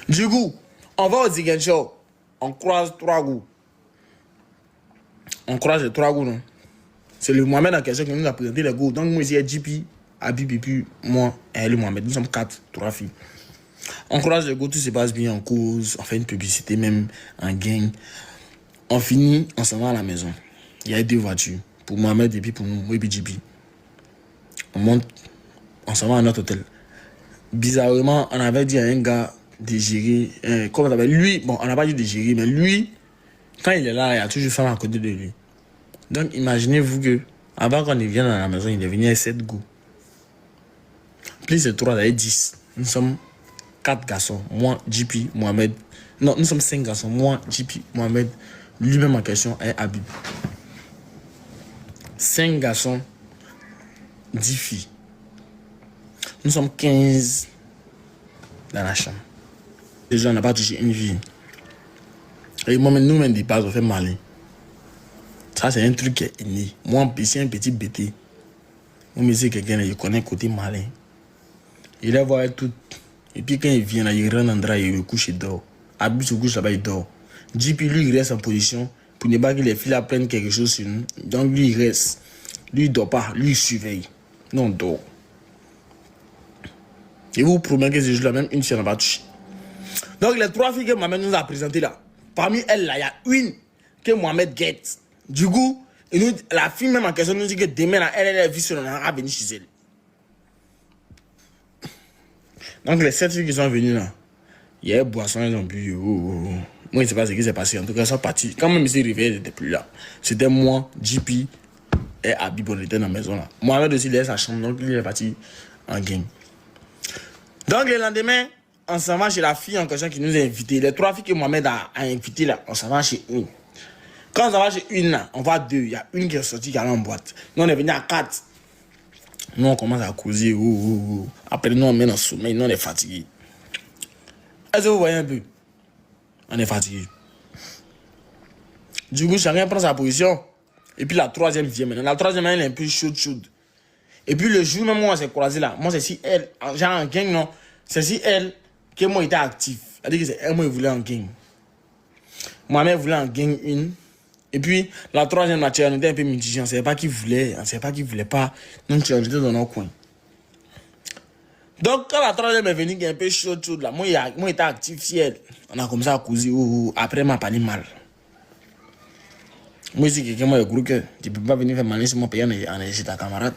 Du coup, on va au Zigen Show. On croise 3 goûts. On croise les 3 goûts, non? C'est le Mohamed en question qui nous a présenté les goûts. Donc, moi, ici, JP, Habib, et puis moi, et le Mohamed. Nous sommes 4, 3 filles. On croise les goûts, tout se passe bien, on cause, on fait une publicité, même en gang. On finit, on s'en va à la maison. Il y a 2 voitures. Pour Mohamed et puis pour nous, moi et puis JP. On monte, on s'en va à notre hôtel. Bizarrement, on avait dit à un gars de gérer, comment ça s'appelle? Lui, bon, on n'a pas dit de gérer, mais lui, quand il est là, il y a toujours femme à côté de lui. Donc, imaginez-vous que, avant qu'on vienne à la maison, il est venu à 7 goûts. Plus c'est 3, ça fait 10. Nous sommes 4 garçons. Moi, JP, Mohamed. Non, nous sommes 5 garçons. Moi, JP, Mohamed. Lui-même en question est Habib. 5 garçons, 10 filles. Nous sommes 15 dans la chambre. Déjà, on n'a pas touché une fille. Et moi-même, nous-mêmes, des bases, on fait malin. Ça, c'est un truc qui est inné. Moi, c'est un petit bêté. Moi, c'est quelqu'un qui connaît le côté malin. Il est voir tout. Et puis, quand il vient, là, il rentre en drap, il couche et dort. Habib se couche là-bas, il dort. JP, lui, il reste en position pour ne pas que les filles apprennent quelque chose sur nous. Donc, lui, il reste. Lui, il dort pas. Lui, il surveille. Nous, on dort. Et vous promettez que ce jour-là, même une fille n'a pas touché. Donc, les 3 filles que Mohamed nous a présentées là, parmi elles, là, il y a une que Mohamed guette. Du coup, la fille même en question nous dit que demain, là, elle est vue sur le à venir chez elle. Donc, les 7 filles qui sont venues là, il y a une boisson, elles ont bu. Moi, je ne sais pas ce qui s'est passé. En tout cas, elles sont parties. Quand même, ils s'est réveillé, elles n'étaient plus là. C'était moi, JP et Habib, on était dans la maison là. Mohamed aussi, il est sa chambre, donc il est parti en gang. Donc, le lendemain, on s'en va chez la fille en question qui nous a invités. Les 3 filles que Mohamed a invitées là, on s'en va chez une. Quand on s'en va chez une là, on va 2. Il y a une qui est sortie, qui est allée en boîte. Nous, on est venu à 4. Nous, on commence à causer. Après, nous, on met dans le sommeil. Nous, on est fatigués. Est-ce que vous voyez un peu? On est fatigués. Du coup, chacun prend sa position. Et puis, la 3e vient maintenant. La 3e, elle est un peu chaude. Et puis, le jour même où on s'est croisé là, moi, c'est si elle, genre en gang, non, c'est si elle, que moi, était actif. Elle dit que c'est elle, moi, il voulait en gang. Moi-même, voulait en gang une. Et puis, la 3e matière, on était un peu mitigé. On ne savait pas qui voulait, on ne savait pas qui ne voulait pas. Donc, on était dans nos coins. Donc, quand la 3e est venue, qui est un peu chaude là, moi, j'étais actif, si elle. On a commencé à causer. Après, elle m'a parlé mal. Moi, si quelqu'un m'a gros cœur, tu ne peux pas venir faire malin sur mon pays en chez ta camarade.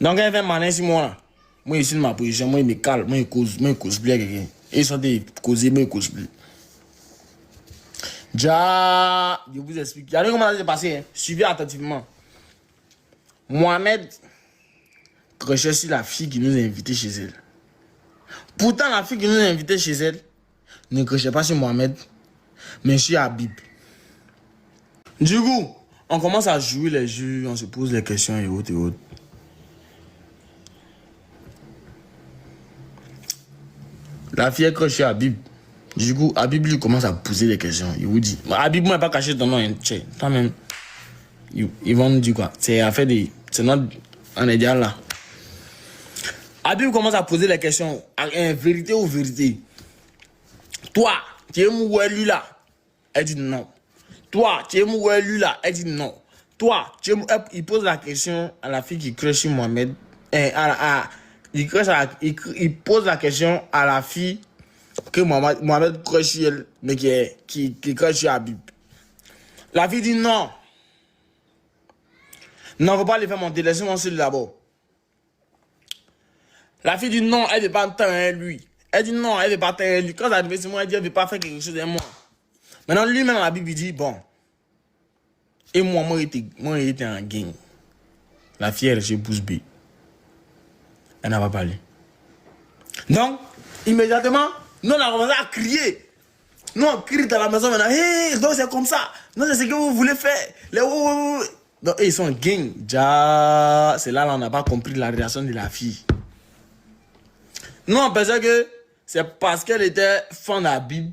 Donc, elle fait malin sur moi là. Moi, ici, de ma position, moi, il me calme, moi, il cause plus à quelqu'un. Et ils sont des causés, moi, il cause plus. Déjà, je vous explique. Regardez comment ça s'est passé. Hein. Suivez attentivement. Mohamed recherche sur la fille qui nous a invités chez elle. Pourtant, la fille qui nous a invités chez elle ne recherche pas sur Mohamed, mais sur Habib. Du coup, on commence à jouer les jeux, on se pose les questions et autres et autres. La fille est crochée à Habib. Du coup, Habib lui commence à poser des questions. Il vous dit, Habib, moi, pas caché ton nom, hein. Toi-même. Ils vont nous dire quoi? C'est affaire de. C'est notre. On est déjà là. Habib commence à poser les questions. Vérité ou vérité? Toi, tu es moué lui là? Elle dit non. Toi, tu es moué lui là? Elle dit non. Toi, tu es moué. Il pose la question à la fille qui crée sur Mohamed. Il pose la question à la fille que Mohamed crée sur elle, mais qui crée sur Habib. La fille dit non. Non, faut pas les faire monter. Laissez-moi celui d'abord. La fille dit non, elle ne veut pas entendre lui. Elle dit non, elle ne veut pas entendre lui. Quand ça arrive sur moi, elle dit elle ne veut pas faire quelque chose de moi. Maintenant, lui-même, la Bible dit bon. Et moi, j'étais en gang. La fille, elle est chez Pouce B. Elle n'a pas parlé. Donc, immédiatement, nous, on a commencé à crier. Nous, on crie dans la maison maintenant. Hé, donc c'est comme ça. Non, c'est ce que vous voulez faire. Donc, ils sont en gang. C'est là, on n'a pas compris la réaction de la fille. Nous, on pensait que c'est parce qu'elle était fan de la Bible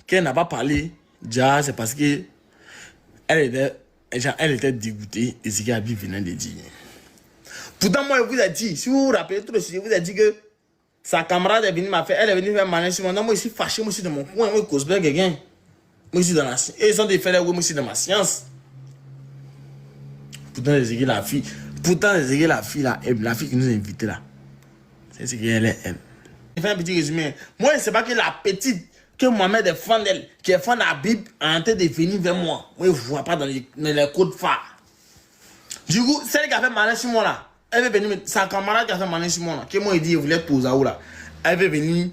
qu'elle n'a pas parlé. C'est parce que elle était dégoûtée de ce que la Bible venait de dire. Pourtant, moi, je vous ai dit, si vous vous rappelez tout le sujet, je vous ai dit que Sa camarade est venue m'affaire, elle est venue faire malin sur moi. Non, moi, je suis fâché, moi, je suis dans mon coin, moi, je cosplay quelqu'un. Moi, je suis dans la science. Et ils ont des faits là, moi, je suis dans ma science. Pourtant, la fille. Pourtant, la fille là, la fille qui nous a invités là. C'est ce qu'elle est, elle. Je fais un petit résumé. Moi, c'est pas que la petite, que Mohamed est fan d'elle, qui est fan de la Bible, est en train de venir vers moi. Moi, je ne vois pas dans les codes phares. Du coup, celle qui a fait malin sur moi là, elle veut venir, sa camarade qui a fait malin sur moi là, qui moi, il dit, il voulait poser où là. Elle veut venir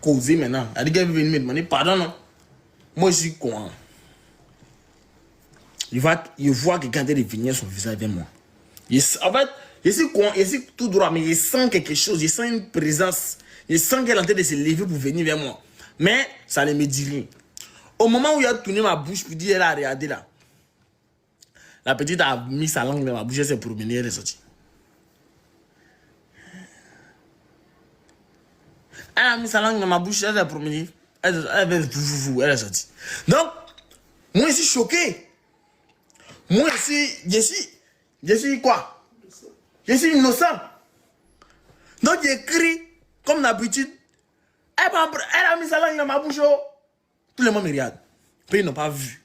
causer maintenant. Elle dit qu'elle veut venir me demander pardon, non. Moi, je suis con. Il voit quelqu'un de venir son visage vers moi. En fait, je suis con, je suis tout droit, mais je sens quelque chose, je sens une présence. Je sens qu'elle est en train de se lever pour venir vers moi. Mais ça ne me dit rien. Au moment où il a tourné ma bouche pour dire, elle a regardé là. La petite a mis sa langue dans ma bouche, elle s'est promenée, elle est sortie. Elle a mis sa langue dans ma bouche, elle s'est promenée. Elle est sortie. Donc, moi je suis choqué. Moi je suis quoi? Je suis innocent. Donc j'écris comme d'habitude. Elle a mis sa langue dans ma bouche. Tout le monde me regarde. Puis ils n'ont pas vu.